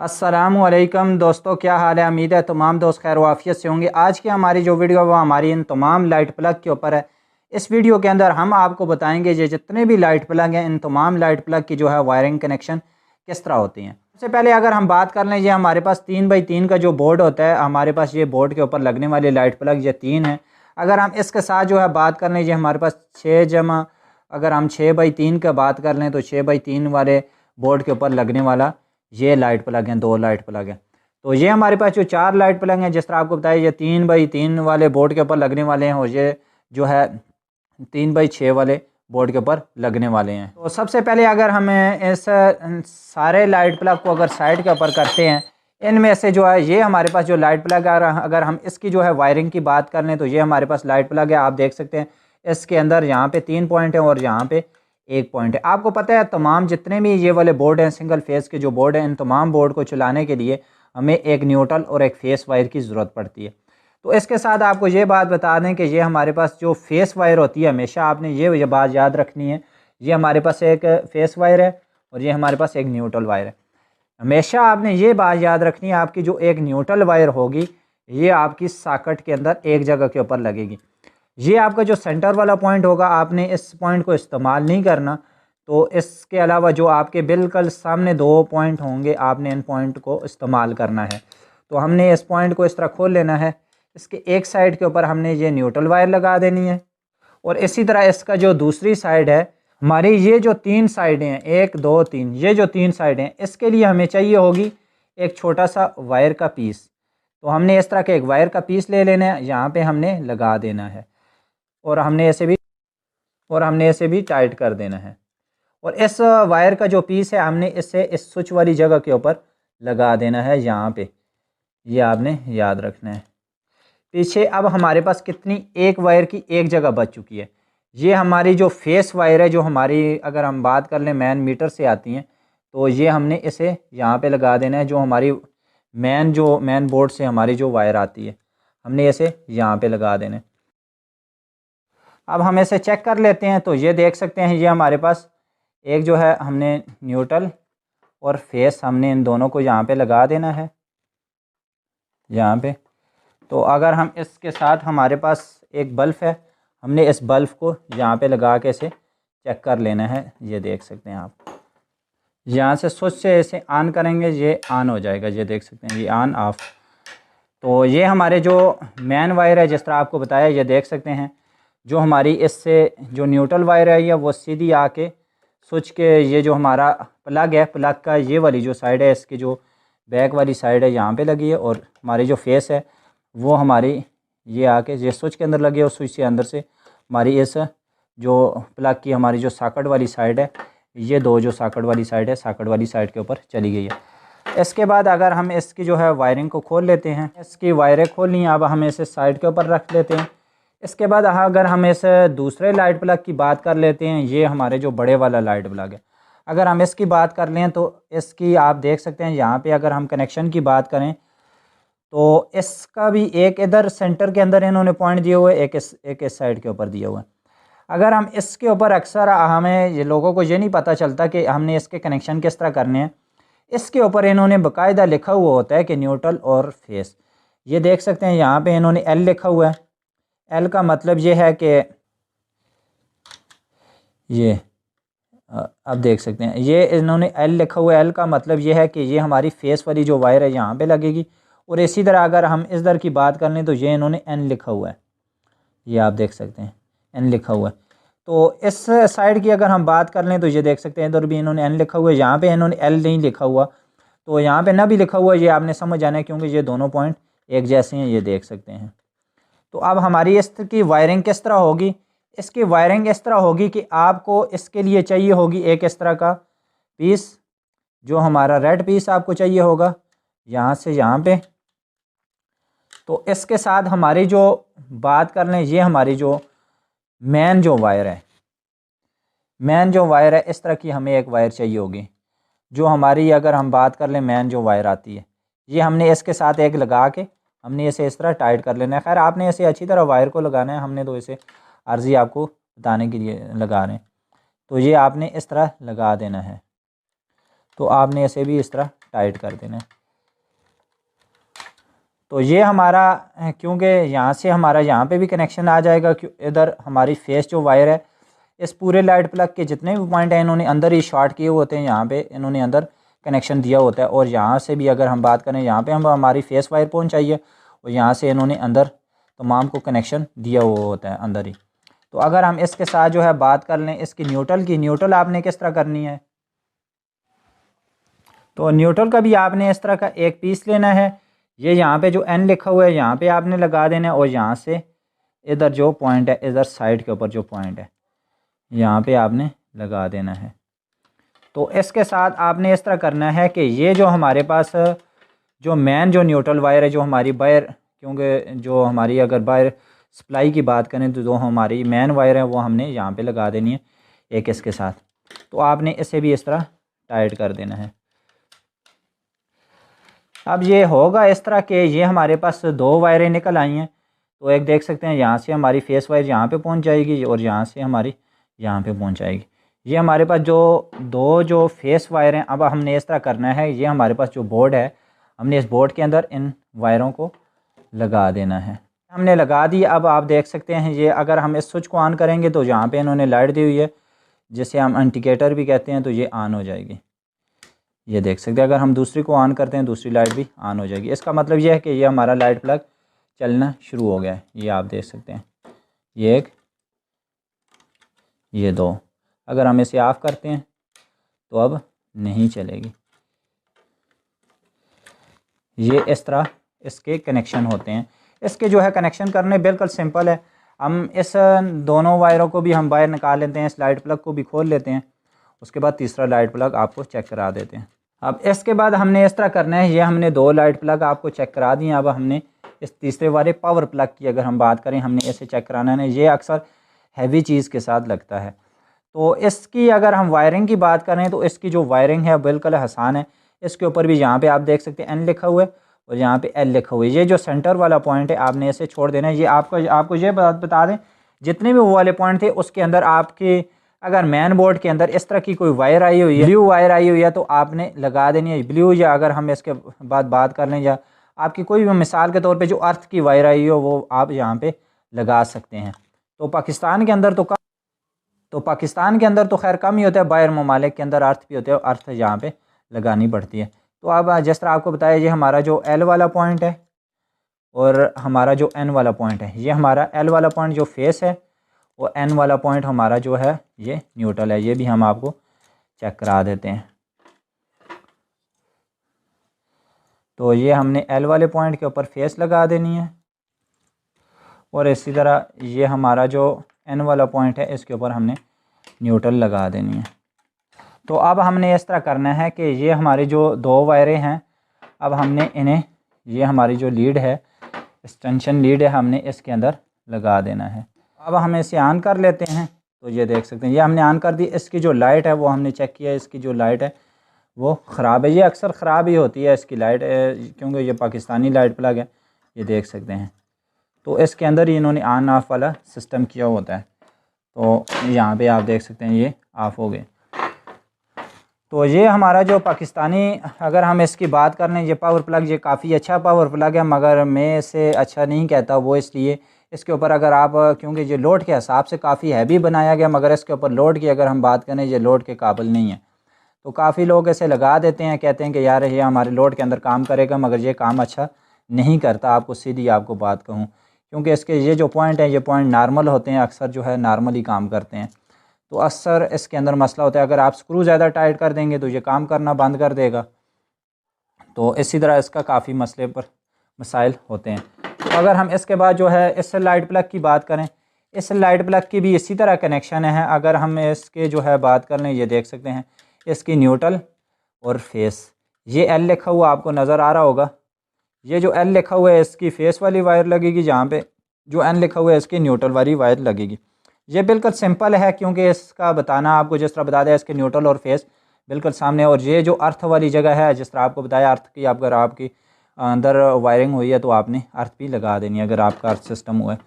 अस्सलामुअलैकुम दोस्तों, क्या हाल है। उम्मीद है तमाम दोस्त खैर वाफियत से होंगे। आज की हमारी जो वीडियो है वो हमारी इन तमाम लाइट प्लग के ऊपर है। इस वीडियो के अंदर हम आपको बताएंगे ये जितने भी लाइट प्लग हैं इन तमाम लाइट प्लग की जो है वायरिंग कनेक्शन किस तरह होती हैं। सबसे पहले अगर हम बात कर लें, ये हमारे पास 3x3 का जो बोर्ड होता है, हमारे पास ये बोर्ड के ऊपर लगने वाले लाइट प्लग ये 3 हैं। अगर हम इसके साथ जो है बात कर लें, ये हमारे पास 6 जमा अगर हम 6x3 का बात कर लें तो 6x3 वाले बोर्ड के ऊपर लगने वाला ये लाइट प्लग हैं, 2 लाइट प्लग हैं। तो ये हमारे पास जो 4 लाइट प्लग हैं, जिस तरह आपको बताया ये 3x3 वाले बोर्ड के ऊपर लगने वाले हैं और ये जो है 3x6 वाले बोर्ड के ऊपर लगने वाले हैं। तो सबसे पहले अगर हम इस सारे लाइट प्लग को अगर साइड के ऊपर करते हैं, इनमें से जो है ये हमारे पास जो लाइट प्लग है, अगर हम इसकी जो है वायरिंग की बात कर लें तो ये हमारे पास लाइट प्लग है। आप देख सकते हैं इसके अंदर यहाँ पे 3 पॉइंट हैं और यहाँ पे 1 पॉइंट है। आपको पता है तमाम जितने भी ये वाले बोर्ड हैं, सिंगल फेस के जो बोर्ड हैं, इन तमाम बोर्ड को चलाने के लिए हमें एक न्यूट्रल और एक फेस वायर की ज़रूरत पड़ती है। तो इसके साथ आपको ये बात बता दें कि ये हमारे पास जो फेस वायर होती है, हमेशा आपने ये बात याद रखनी है, ये हमारे पास एक फेस वायर है और ये हमारे पास एक न्यूट्रल वायर है। हमेशा आपने ये बात याद रखनी है, आपकी जो एक न्यूट्रल वायर होगी ये आपकी सॉकेट के अंदर एक जगह के ऊपर लगेगी। ये आपका जो सेंटर वाला पॉइंट होगा, आपने इस पॉइंट को इस्तेमाल नहीं करना। तो इसके अलावा जो आपके बिल्कुल सामने 2 पॉइंट होंगे, आपने इन पॉइंट को इस्तेमाल करना है। तो हमने इस पॉइंट को इस तरह खोल लेना है, इसके एक साइड के ऊपर हमने ये न्यूट्रल वायर लगा देनी है और इसी तरह इसका जो दूसरी साइड है, हमारी ये जो 3 साइडें हैं, 1 2 3, ये जो 3 साइडें हैं, इसके लिए हमें चाहिए होगी एक छोटा सा वायर का पीस। तो हमने इस तरह के एक वायर का पीस ले लेना है, यहाँ पे हमने लगा देना है और हमने इसे भी टाइट कर देना है। और इस वायर का जो पीस है हमने इसे इस स्विच वाली जगह के ऊपर लगा देना है, यहाँ पे। ये आपने याद रखना है। पीछे अब हमारे पास कितनी एक वायर की एक जगह बच चुकी है। ये हमारी जो फेस वायर है, जो हमारी अगर हम बात कर लें मैन मीटर से आती हैं, तो ये हमने इसे यहाँ पे लगा देना है। जो हमारी मैन बोर्ड से हमारी जो वायर आती है, हमने इसे यहाँ पे लगा देना है। अब हम इसे चेक कर लेते हैं। तो ये देख सकते हैं, ये हमारे पास एक जो है हमने न्यूट्रल और फेस हमने इन दोनों को यहाँ पे लगा देना है, यहाँ पे। तो अगर हम इसके साथ हमारे पास एक बल्ब है, हमने इस बल्ब को यहाँ पे लगा के इसे चेक कर लेना है। ये देख सकते हैं आप, यहाँ से स्विच से इसे ऑन करेंगे, ये ऑन हो जाएगा। ये देख सकते हैं, ये ऑन ऑफ। तो ये हमारे जो मेन वायर है, जिस तरह आपको बताया, ये देख सकते हैं जो हमारी इससे जो न्यूट्रल वायर है या वो सीधी आके स्विच के ये जो हमारा प्लग है, प्लग का ये वाली जो साइड है, इसकी जो बैक वाली साइड है यहाँ पे लगी है और हमारी जो फेस है वो हमारी ये आके ये स्विच के अंदर लगी है और स्विच के अंदर से हमारी इस जो प्लग की हमारी जो सॉकेट वाली साइड है, ये 2 जो सॉकेट वाली साइड है, सॉकेट वाली साइड के ऊपर चली गई है। इसके बाद अगर हम इसकी जो है वायरिंग को खोल लेते हैं, इसकी वायरें खोलनी है। अब हम इसे साइड के ऊपर रख लेते हैं। इसके बाद अगर हम इस दूसरे लाइट प्लग की बात कर लेते हैं, ये हमारे जो बड़े वाला लाइट प्लग है, अगर हम इसकी बात कर लें तो इसकी आप देख सकते हैं यहाँ पे अगर हम कनेक्शन की बात करें तो इसका भी एक इधर सेंटर के अंदर इन्होंने पॉइंट दिए हुए, एक इस साइड के ऊपर दिया हुआ है। अगर हम इसके ऊपर अक्सर हमें ये लोगों को ये नहीं पता चलता कि हमने इसके कनेक्शन किस तरह करने हैं। इसके ऊपर इन्होंने बाकायदा लिखा हुआ होता है कि न्यूट्रल और फेस। ये देख सकते हैं यहाँ पे इन्होंने एल लिखा हुआ है। एल का मतलब ये है कि ये अब देख सकते हैं, ये इन्होंने एल लिखा हुआ है। एल का मतलब ये है कि ये हमारी फेस वाली जो वायर है यहाँ पे लगेगी। और इसी तरह अगर हम इस दर की बात कर लें तो ये इन्होंने एन लिखा हुआ है, ये आप देख सकते हैं एन लिखा हुआ है। तो इस साइड की अगर हम बात कर लें तो ये देख सकते हैं इधर भी इन्होंने एन लिखा हुआ है, यहाँ पे इन्होंने एल नहीं लिखा हुआ। तो यहाँ पे ना भी लिखा हुआ, ये आपने समझ जाना है क्योंकि ये दोनों पॉइंट एक जैसे हैं, ये देख सकते हैं। तो अब हमारी इसकी वायरिंग किस तरह होगी? इसकी वायरिंग इस तरह होगी कि आपको इसके लिए चाहिए होगी एक इस तरह का पीस, जो हमारा रेड पीस आपको चाहिए होगा यहाँ से यहाँ पे। तो इसके साथ हमारी जो बात कर लें, ये हमारी जो मेन जो वायर है, इस तरह की हमें एक वायर चाहिए होगी, जो हमारी अगर हम बात कर लें मेन जो वायर आती है, ये हमने इसके साथ एक लगा के हमने इसे इस तरह टाइट कर लेना है। खैर आपने इसे अच्छी तरह वायर को लगाना है, हमने तो इसे अर्जी आपको बताने के लिए लगा रहे हैं। तो ये आपने इस तरह लगा देना है। तो आपने इसे भी इस तरह टाइट कर देना है। तो ये हमारा क्योंकि यहाँ से हमारा यहाँ पे भी कनेक्शन आ जाएगा, इधर हमारी फेस जो वायर है इस पूरे लाइट प्लग के जितने भी पॉइंट हैं इन्होंने अंदर ही शॉर्ट किए होते हैं, यहाँ पे इन्होंने अंदर कनेक्शन दिया होता है। और यहाँ से भी अगर हम बात करें, यहाँ पे हम हमारी फेस वायर पहुँचाइए और यहाँ से इन्होंने अंदर तमाम को कनेक्शन दिया हुआ होता है अंदर ही। तो अगर हम इसके साथ जो है बात कर लें इसकी न्यूट्रल की, न्यूट्रल आपने किस तरह करनी है, तो न्यूट्रल का भी आपने इस तरह का एक पीस लेना है। ये यहाँ पे जो एन लिखा हुआ है यहाँ पे आपने लगा देना है और यहाँ से इधर जो पॉइंट है, इधर साइड के ऊपर जो पॉइंट है यहाँ पे आपने लगा देना है। तो इसके साथ आपने इस तरह करना है कि ये जो हमारे पास जो मेन जो न्यूट्रल वायर है, जो हमारी वायर, क्योंकि जो हमारी अगर वायर सप्लाई की बात करें तो जो हमारी मेन वायर है वो हमने यहाँ पे लगा देनी है एक इसके साथ। तो आपने इसे भी इस तरह टाइट कर देना है। अब ये होगा इस तरह के ये हमारे पास दो वायरें निकल आई हैं। तो एक देख सकते हैं यहाँ से हमारी फेस वायर यहाँ पे पहुँच जाएगी और यहाँ से हमारी यहाँ पे पहुँच जाएगी। ये हमारे पास जो फेस वायर हैं, अब हमने इस तरह करना है, ये हमारे पास जो बोर्ड है हमने इस बोर्ड के अंदर इन वायरों को लगा देना है। हमने लगा दी। अब आप देख सकते हैं ये अगर हम इस स्विच को ऑन करेंगे तो यहाँ पे इन्होंने लाइट दी हुई है जिसे हम इंडिकेटर भी कहते हैं, तो ये ऑन हो जाएगी। ये देख सकते हैं अगर हम दूसरी को ऑन करते हैं दूसरी लाइट भी ऑन हो जाएगी। इसका मतलब ये है कि ये हमारा लाइट प्लग चलना शुरू हो गया है। ये आप देख सकते हैं, ये एक, ये दो। अगर हम इसे ऑफ़ करते हैं तो अब नहीं चलेगी। ये इस तरह इसके कनेक्शन होते हैं। इसके जो है कनेक्शन करने बिल्कुल सिंपल है। हम इस दोनों वायरों को भी हम बाहर निकाल लेते हैं, इस लाइट प्लग को भी खोल लेते हैं, उसके बाद तीसरा लाइट प्लग आपको चेक करा देते हैं। अब इसके बाद हमने इस तरह करना है, ये हमने दो लाइट प्लग आपको चेक करा दिए। अब हमने इस तीसरे वाले पावर प्लग की अगर हम बात करें, हमने इसे चेक कराना है। ये अक्सर हैवी चीज़ के साथ लगता है। तो इसकी अगर हम वायरिंग की बात करें तो इसकी जो वायरिंग है बिल्कुल आसान है। इसके ऊपर भी यहाँ पे आप देख सकते हैं एन लिखा हुआ है और यहाँ पे एल लिखा हुआ है। ये जो सेंटर वाला पॉइंट है आपने इसे छोड़ देना है। ये आपको ये बता दें, जितने भी वो वाले पॉइंट थे उसके अंदर आपके अगर मैन बोर्ड के अंदर इस तरह की कोई वायर आई हुई है, ब्लू वायर आई हुई है, तो आपने लगा देनी है ब्लू। या अगर हम इसके बाद बात कर लें, या आपकी कोई भी मिसाल के तौर पे जो अर्थ की वायर आई हो वो आप यहाँ पे लगा सकते हैं। तो पाकिस्तान के अंदर तो खैर कम ही होता है, बाहर ममालिक के अंदर अर्थ भी होते हैं, अर्थ यहाँ पे लगानी पड़ती है। तो अब जिस तरह आपको बताया, ये हमारा जो एल वाला पॉइंट है और हमारा जो एन वाला पॉइंट है, ये हमारा एल वाला पॉइंट जो फेस है और एन वाला पॉइंट हमारा जो है ये न्यूट्रल है। ये भी हम आपको चेक करा देते हैं। तो ये हमने एल वाले पॉइंट के ऊपर फेस लगा देनी है और इसी तरह ये हमारा जो एन वाला पॉइंट है इसके ऊपर हमने न्यूट्रल लगा देनी है। तो अब हमने इस तरह करना है कि ये हमारी जो दो वायरें हैं, अब हमने इन्हें, ये हमारी जो लीड है, एक्सटेंशन लीड है, हमने इसके अंदर लगा देना है। अब हम इसे ऑन कर लेते हैं। तो ये देख सकते हैं ये हमने ऑन कर दी। इसकी जो लाइट है वो हमने चेक किया, इसकी जो लाइट है वो ख़राब है। ये अक्सर ख़राब ही होती है इसकी लाइट, क्योंकि ये पाकिस्तानी लाइट प्लग है। ये देख सकते हैं तो इसके अंदर ही इन्होंने ऑन ऑफ़ वाला सिस्टम किया होता है। तो यहाँ पे आप देख सकते हैं ये ऑफ़ हो गए। तो ये हमारा जो पाकिस्तानी, अगर हम इसकी बात कर लें, ये पावर प्लग ये काफ़ी अच्छा पावर प्लग है, मगर मैं इसे अच्छा नहीं कहता। वो इसलिए इसके ऊपर अगर आप, क्योंकि ये लोड के हिसाब से काफ़ी हैवी बनाया गया, मगर इसके ऊपर लोड की अगर हम बात करें, ये लोड के काबिल नहीं है। तो काफ़ी लोग इसे लगा देते हैं, कहते हैं कि यार ये हमारे लोड के अंदर काम करेगा, मगर ये काम अच्छा नहीं करता। आपको सीधी आपको बात कहूँ, क्योंकि इसके ये जो पॉइंट हैं, ये पॉइंट नॉर्मल होते हैं, अक्सर जो है नॉर्मल ही काम करते हैं। तो अक्सर इसके अंदर मसला होता है, अगर आप स्क्रू ज़्यादा टाइट कर देंगे तो ये काम करना बंद कर देगा। तो इसी तरह इसका काफ़ी मसले पर मसाइल होते हैं। तो अगर हम इसके बाद जो है इस लाइट प्लग की बात करें, इस लाइट प्लग की भी इसी तरह कनेक्शन है। अगर हम इसके जो है बात कर लें, ये देख सकते हैं इसकी न्यूट्रल और फेस, ये एल लिखा हुआ आपको नज़र आ रहा होगा। ये जो एल लिखा हुआ है इसकी फेस वाली वायर लगेगी, जहाँ पे जो एन लिखा हुआ है इसकी न्यूट्रल वाली वायर लगेगी। ये बिल्कुल सिंपल है, क्योंकि इसका बताना आपको जिस तरह बता दिया, इसके न्यूट्रल और फेस बिल्कुल सामने। और ये जो अर्थ वाली जगह है, जिस तरह आपको बताया, अर्थ की अगर आपकी अंदर वायरिंग हुई है तो आपने अर्थ भी लगा देनी है, अगर आपका अर्थ सिस्टम हुआ है।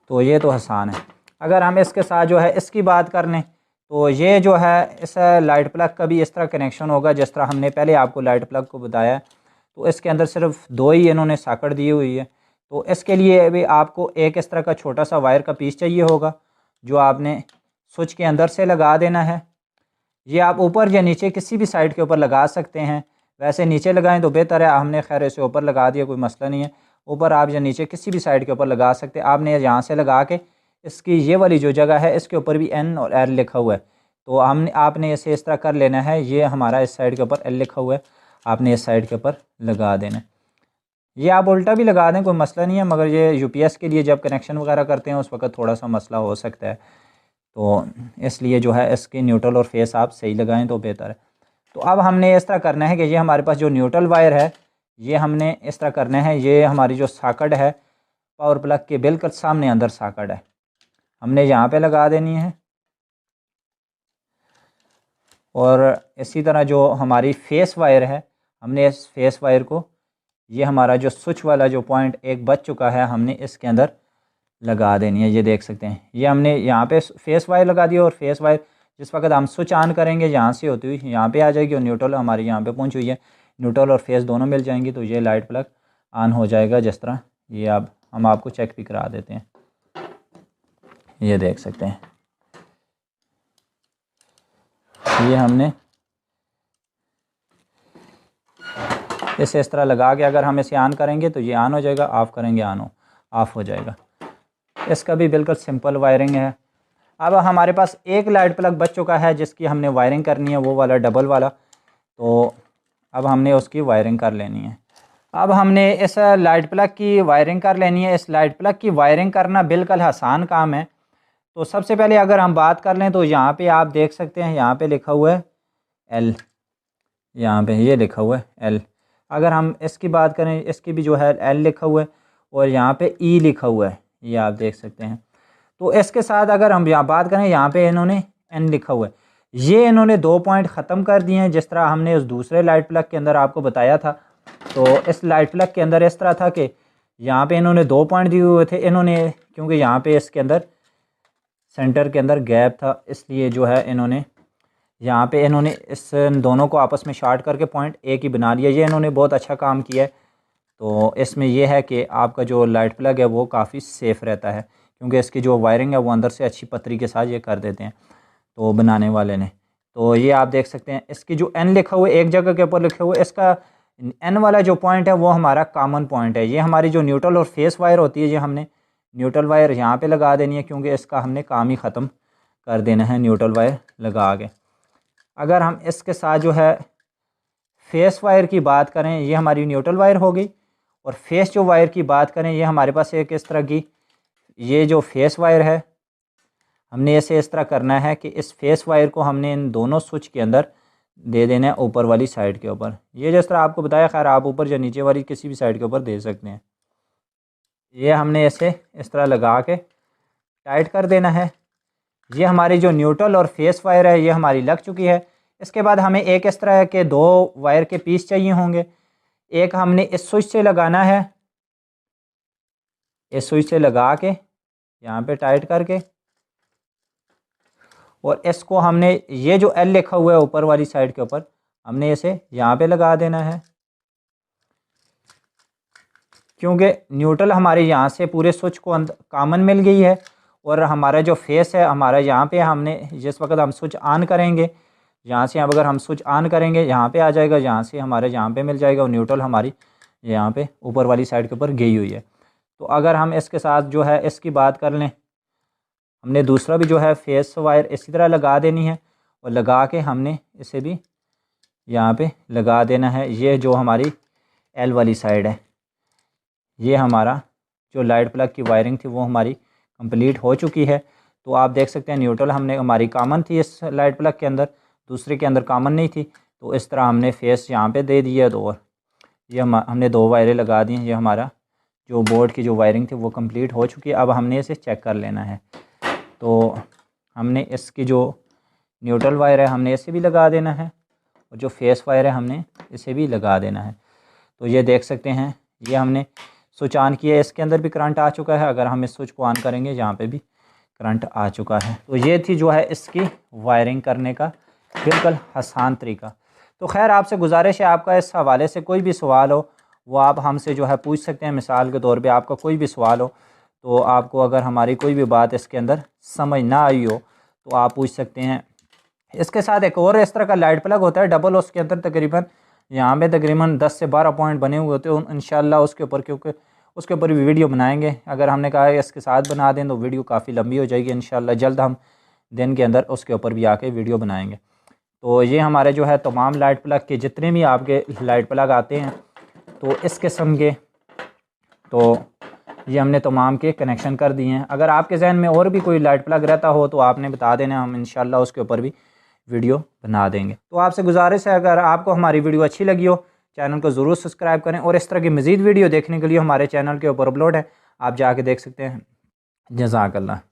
तो ये तो आसान है। अगर हम इसके साथ जो है इसकी बात कर लें, तो ये जो है इस लाइट प्लग का भी इस तरह कनेक्शन होगा जिस तरह हमने पहले आपको लाइट प्लग को बताया। तो इसके अंदर सिर्फ 2 ही इन्होंने साकट दी हुई है। तो इसके लिए भी आपको एक इस तरह का छोटा सा वायर का पीस चाहिए होगा जो आपने स्विच के अंदर से लगा देना है। ये आप ऊपर या नीचे किसी भी साइड के ऊपर लगा सकते हैं। वैसे नीचे लगाएं तो बेहतर है, हमने खैर इसे ऊपर लगा दिया, कोई मसला नहीं है। ऊपर आप या नीचे किसी भी साइड के ऊपर लगा सकते हैं। आपने यहाँ से लगा के इसकी ये वाली जो जगह है इसके ऊपर भी N और L लिखा हुआ है, तो आपने इसे इस तरह कर लेना है। ये हमारा इस साइड के ऊपर L लिखा हुआ है, आपने इस साइड के ऊपर लगा देना है। ये आप उल्टा भी लगा दें, कोई मसला नहीं है, मगर ये UPS के लिए जब कनेक्शन वगैरह करते हैं उस वक्त थोड़ा सा मसला हो सकता है, तो इसलिए जो है इसकी न्यूट्रल और फेस आप सही लगाएं तो बेहतर है। तो अब हमने इस तरह करना है कि ये हमारे पास जो न्यूट्रल वायर है ये हमने इस तरह करना है। ये हमारी जो साकट है पावर प्लग के बिल्कुल सामने अंदर साकट है, हमने यहाँ पे लगा देनी है। और इसी तरह जो हमारी फेस वायर है, हमने इस फेस वायर को, ये हमारा जो स्विच वाला जो पॉइंट एक बच चुका है, हमने इसके अंदर लगा देनी है। ये देख सकते हैं, ये हमने यहाँ पे फेस वायर लगा दी और फेस वायर जिस वक्त हम स्विच ऑन करेंगे यहाँ से होती हुई यहाँ पे आ जाएगी और न्यूट्रल हमारी यहाँ पे पहुँची हुई है। न्यूट्रल और फेस दोनों मिल जाएंगी तो ये लाइट प्लग ऑन हो जाएगा। जिस तरह ये अब हम आपको चेक भी करा देते हैं, ये देख सकते हैं, ये हमने इसे इस तरह लगा के अगर हम इसे ऑन करेंगे तो ये ऑन हो जाएगा, ऑफ़ करेंगे ऑफ़ हो जाएगा। इसका भी बिल्कुल सिंपल वायरिंग है। अब हमारे पास एक लाइट प्लग बच चुका है जिसकी हमने वायरिंग करनी है, वो वाला डबल वाला। तो अब हमने उसकी वायरिंग कर लेनी है। अब हमने इस लाइट प्लग की वायरिंग कर लेनी है। इस लाइट प्लग की वायरिंग करना बिल्कुल आसान काम है। तो सबसे पहले अगर हम बात कर लें तो यहाँ पे आप देख सकते हैं, यहाँ पे लिखा हुआ है L, यहाँ पे ये लिखा हुआ है L। अगर हम इसकी बात करें, इसकी भी जो है L लिखा हुआ है और यहाँ पे E लिखा हुआ है, ये आप देख सकते हैं। तो इसके साथ अगर हम यहाँ बात करें, यहाँ पे इन्होंने N लिखा हुआ है। ये इन्होंने 2 पॉइंट ख़त्म कर दिए हैं जिस तरह हमने उस दूसरे लाइट प्लग के अंदर आपको बताया था। तो इस लाइट प्लग के अंदर इस तरह था कि यहाँ पे इन्होंने 2 पॉइंट दिए हुए थे। इन्होंने क्योंकि यहाँ पे इसके अंदर सेंटर के अंदर गैप था, इसलिए जो है इन्होंने यहाँ पे इन्होंने इस दोनों को आपस में शार्ट करके पॉइंट एक ही बना लिया। ये इन्होंने बहुत अच्छा काम किया है। तो इसमें यह है कि आपका जो लाइट प्लग है वो काफ़ी सेफ़ रहता है, क्योंकि इसकी जो वायरिंग है वो अंदर से अच्छी पतरी के साथ ये कर देते हैं तो बनाने वाले ने। तो ये आप देख सकते हैं, इसकी जो N लिखा हुआ है एक जगह के ऊपर लिखा हुआ है, इसका N वाला जो पॉइंट है वो हमारा कॉमन पॉइंट है। ये हमारी जो न्यूट्रल और फेस वायर होती है, ये हमने न्यूट्रल वायर यहाँ पे लगा देनी है, क्योंकि इसका हमने काम ही ख़त्म कर देना है न्यूट्रल वायर लगा के। अगर हम इसके साथ जो है फेस वायर की बात करें, ये हमारी न्यूट्रल वायर हो गई। और फेस जो वायर की बात करें, ये हमारे पास एक इस तरह की, ये जो फेस वायर है, हमने इसे इस तरह करना है कि इस फेस वायर को हमने इन दोनों स्विच के अंदर दे देना है ऊपर वाली साइड के ऊपर। ये जिस तरह आपको बताया, खैर आप ऊपर या नीचे वाली किसी भी साइड के ऊपर दे सकते हैं। ये हमने इसे इस तरह लगा के टाइट कर देना है। ये हमारी जो न्यूट्रल और फेस वायर है ये हमारी लग चुकी है। इसके बाद हमें एक इस तरह के 2 वायर के पीस चाहिए होंगे। एक हमने इस स्विच से लगाना है, इस स्विच से लगा के यहाँ पे टाइट करके, और इसको हमने ये जो L लिखा हुआ है ऊपर वाली साइड के ऊपर, हमने इसे यहाँ पे लगा देना है। क्योंकि न्यूट्रल हमारे यहाँ से पूरे स्विच को कॉमन मिल गई है, और हमारा जो फेस है हमारा यहाँ पे, हमने जिस वक्त हम स्विच ऑन करेंगे यहाँ से, अब अगर हम स्विच ऑन करेंगे यहाँ पे आ जाएगा, यहाँ से हमारे यहाँ पे मिल जाएगा, और न्यूट्रल हमारी यहाँ पे ऊपर वाली साइड के ऊपर गई हुई है। तो अगर हम इसके साथ जो है इसकी बात कर लें, हमने दूसरा भी जो है फेस वायर इसी तरह लगा देनी है, और लगा के हमने इसे भी यहाँ पे लगा देना है। ये जो हमारी L वाली साइड है, ये हमारा जो लाइट प्लग की वायरिंग थी वो हमारी कंप्लीट हो चुकी है। तो आप देख सकते हैं न्यूट्रल हमने हमारी कॉमन थी इस लाइट प्लग के अंदर, दूसरे के अंदर कॉमन नहीं थी, तो इस तरह हमने फेस यहाँ पे दे दिया। तो और ये हमने 2 वायरें लगा दी हैं। ये हमारा जो बोर्ड की जो वायरिंग थी वो कंप्लीट हो चुकी है। अब हमने इसे चेक कर लेना है। तो हमने इसकी जो न्यूट्रल वायर है हमने इसे भी लगा देना है, और जो फेस वायर है हमने इसे भी लगा देना है। तो ये देख सकते हैं, ये हमने स्विच ऑन किया, इसके अंदर भी करंट आ चुका है। अगर हम इस स्विच को ऑन करेंगे यहाँ पे भी करंट आ चुका है। तो ये थी जो है इसकी वायरिंग करने का बिल्कुल आसान तरीका। तो खैर आपसे गुजारिश है, आपका इस हवाले से कोई भी सवाल हो वो आप हमसे जो है पूछ सकते हैं। मिसाल के तौर पे आपका कोई भी सवाल हो तो आपको अगर हमारी कोई भी बात इसके अंदर समझ ना आई हो तो आप पूछ सकते हैं। इसके साथ एक और इस तरह का लाइट प्लग होता है डबल, उसके अंदर तकरीबन यहाँ पे तकरीबन 10 से 12 पॉइंट बने हुए होते हैं इंशाल्लाह उसके ऊपर, क्योंकि उसके ऊपर भी वीडियो बनाएंगे। अगर हमने कहा है इसके साथ बना दें तो वीडियो काफ़ी लंबी हो जाएगी। इंशाल्लाह जल्द हम दिन के अंदर उसके ऊपर भी आके वीडियो बनाएंगे। तो ये हमारे जो है तमाम लाइट प्लग के जितने भी आपके लाइट प्लग आते हैं तो इस किस्म के, तो ये हमने तमाम के कनेक्शन कर दिए हैं। अगर आपके जहन में और भी कोई लाइट प्लग रहता हो तो आपने बता देना, हम इंशाल्लाह उसके ऊपर भी वीडियो बना देंगे। तो आपसे गुजारिश है अगर आपको हमारी वीडियो अच्छी लगी हो चैनल को ज़रूर सब्सक्राइब करें, और इस तरह की मज़ीद वीडियो देखने के लिए हमारे चैनल के ऊपर अपलोड है, आप जाके देख सकते हैं। जज़ाकल्लाह।